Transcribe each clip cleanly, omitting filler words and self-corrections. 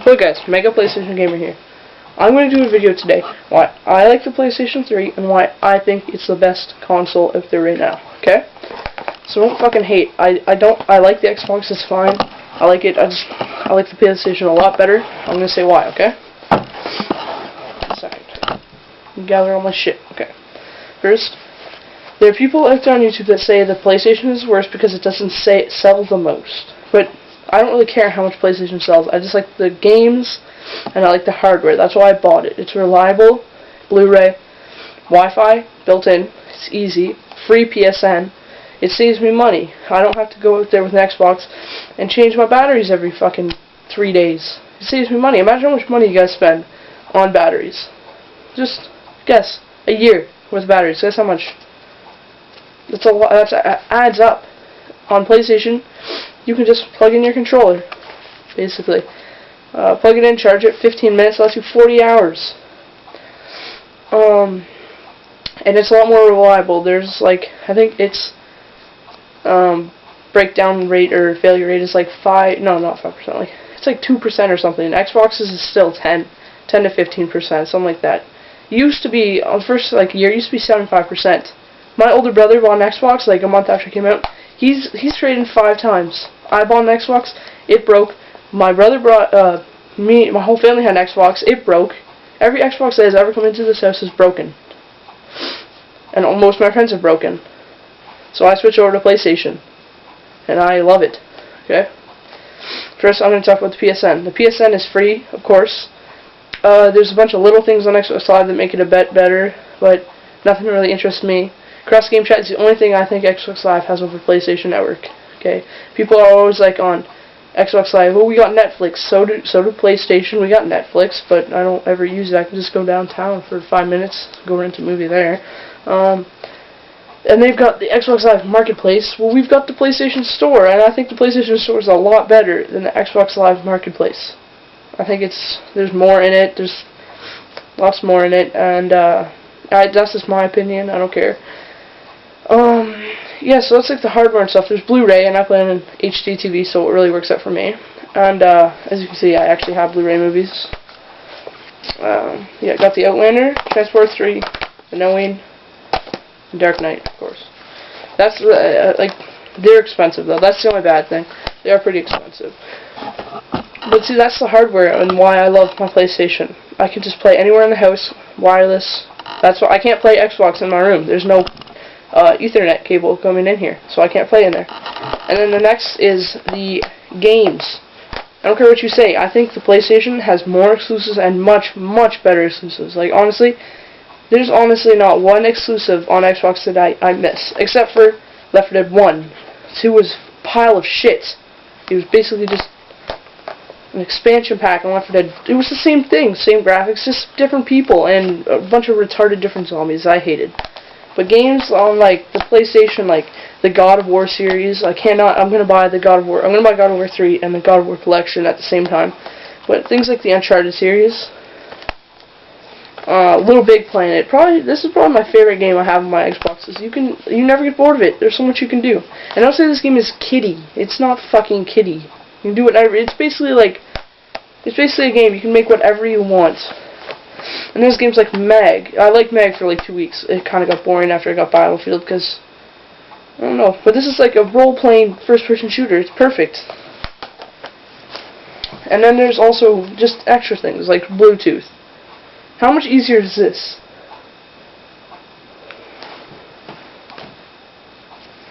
Hello guys, Mega PlayStation Gamer here. I'm going to do a video today why I like the PlayStation 3 and why I think it's the best console out there right now. Okay? So don't fucking hate. I like the Xbox, it's fine. I like it. I like the PlayStation a lot better. I'm going to say why, okay? A second. Gather all my shit. Okay. First, there are people out there on YouTube that say the PlayStation is worse because it doesn't sell the most. But I don't really care how much PlayStation sells. I just like the games, and I like the hardware. That's why I bought it. It's reliable, Blu-ray, Wi-Fi built in. It's easy, free PSN. It saves me money. I don't have to go out there with an Xbox and change my batteries every fucking 3 days. It saves me money. Imagine how much money you guys spend on batteries. Just guess. A year worth of batteries. Guess how much? That's a lot. That adds up. On PlayStation, you can just plug in your controller, basically. Plug it in, charge it, 15 minutes, lasts you 40 hours. And it's a lot more reliable. There's like, I think its breakdown rate or failure rate is like 5, no, not 5%, like, it's like 2% or something. Xbox's is still 10 to 15%, something like that. It used to be, on the first like year, it used to be 75%. My older brother bought an Xbox like a month after it came out. He's traded 5 times. I bought an Xbox, it broke. My brother brought my whole family had an Xbox, it broke. Every Xbox that has ever come into this house is broken. And most of my friends have broken. So I switched over to PlayStation. And I love it. Okay? First I'm going to talk about the PSN. The PSN is free, of course. There's a bunch of little things on Xbox Live that make it a bit better, but nothing really interests me. Cross-game chat is the only thing I think Xbox Live has over PlayStation Network. Okay, people are always like on Xbox Live, well, we got Netflix, so do PlayStation, we got Netflix, but I don't ever use it. I can just go downtown for 5 minutes, go rent a movie there. And they've got the Xbox Live Marketplace. Well, we've got the PlayStation Store, and I think the PlayStation Store is a lot better than the Xbox Live Marketplace. I think there's more in it, there's lots more in it, and that's just my opinion, I don't care. Yeah, so that's like the hardware and stuff. There's Blu-ray, and I play on an HD TV, so it really works out for me. And as you can see, I actually have Blu-ray movies. Yeah, I got the Outlander, Transporter 3, The Knowing, and Dark Knight, of course. That's like, they're expensive though. That's the only bad thing. They are pretty expensive. But see, that's the hardware and why I love my PlayStation. I can just play anywhere in the house, wireless. That's why I can't play Xbox in my room. There's no Ethernet cable coming in here, so I can't play in there. And then the next is the games. I don't care what you say, I think the PlayStation has more exclusives and much, much better exclusives. Like, honestly, there's honestly not one exclusive on Xbox that I miss, except for Left 4 Dead 1. 2 was a pile of shit. It was basically just an expansion pack on Left 4 Dead. It was the same thing, same graphics, just different people and a bunch of retarded different zombies I hated. But games on like the PlayStation, like the God of War series, I'm gonna buy God of War 3 and the God of War collection at the same time. But things like the Uncharted series, Little Big Planet, this is probably my favorite game I have on my Xboxes. You never get bored of it. There's so much you can do. And I'll say this game is kiddie. It's not fucking kiddie. You can do whatever. It's basically a game. You can make whatever you want. And there's games like Mag. I liked Mag for like 2 weeks. It kind of got boring after I got Battlefield because, I don't know. But this is like a role-playing first-person shooter. It's perfect. And then there's also just extra things like Bluetooth. How much easier is this?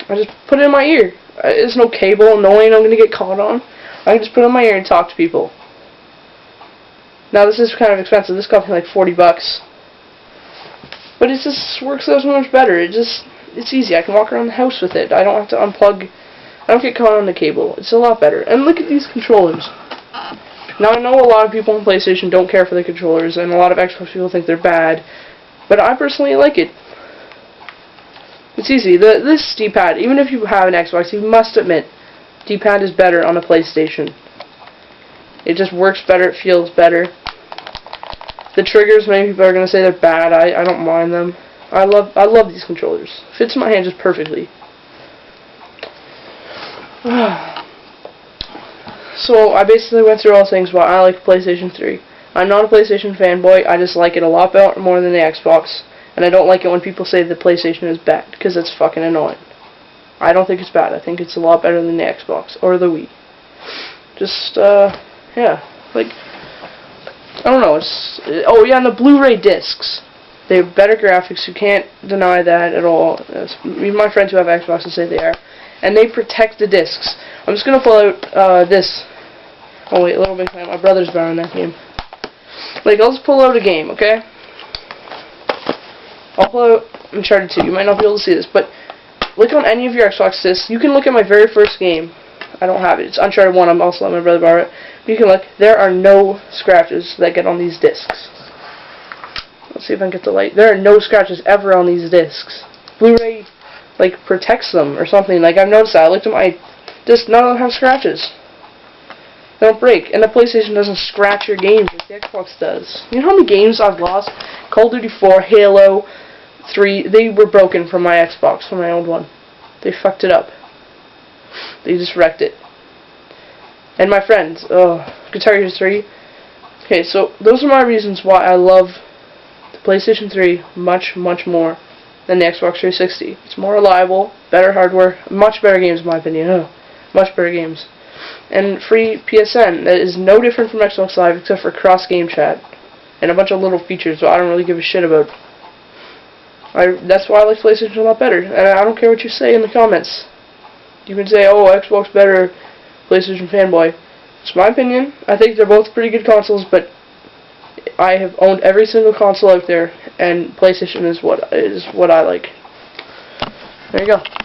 I just put it in my ear. There's no cable, annoying I'm going to get caught on. I can just put it in my ear and talk to people. Now this is kind of expensive. This cost me like $40. But it just works out so much better. It's easy. I can walk around the house with it. I don't have to unplug. I don't get caught on the cable. It's a lot better. And look at these controllers. Now I know a lot of people on PlayStation don't care for the controllers, and a lot of Xbox people think they're bad. But I personally like it. It's easy. This D-pad, even if you have an Xbox, you must admit, D-pad is better on a PlayStation. It just works better, it feels better. The triggers, many people are going to say they're bad. I don't mind them. I love these controllers. Fits in my hand just perfectly. So I basically went through all things why I like PlayStation 3. I'm not a PlayStation fanboy. I just like it a lot more than the Xbox. And I don't like it when people say the PlayStation is bad, because it's fucking annoying. I don't think it's bad. I think it's a lot better than the Xbox or the Wii. Just, yeah. Like, I don't know. Oh, yeah, and the Blu-ray discs. They have better graphics. You can't deny that at all. Even my friends who have Xboxes say they are. And they protect the discs. I'm just going to pull out this. Oh, wait, Little Big Planet. My brother's borrowing that game. Like, I'll just pull out a game, okay? I'll pull out Uncharted 2. You might not be able to see this, but look on any of your Xbox discs. You can look at my very first game. I don't have it. It's Uncharted 1. I'm also letting my brother borrow it. You can look. There are no scratches that get on these discs. Let's see if I can get the light. There are no scratches ever on these discs. Blu-ray, like, protects them or something. Like, I've noticed that. I looked at my disc. None of them have scratches. They don't break. And the PlayStation doesn't scratch your games like the Xbox does. You know how many games I've lost? Call of Duty 4, Halo 3. They were broken from my Xbox, from my old one. They fucked it up. They just wrecked it. And my friends, Guitar Hero 3. Okay, so those are my reasons why I love the PlayStation 3 much, much more than the Xbox 360. It's more reliable, better hardware, much better games in my opinion. Much better games. And free PSN. That is no different from Xbox Live except for cross-game chat. And a bunch of little features that I don't really give a shit about. That's why I like PlayStation a lot better. And I don't care what you say in the comments. You can say, oh, Xbox better, PlayStation fanboy. It's my opinion. I think they're both pretty good consoles, but I have owned every single console out there, and PlayStation is what I like. There you go.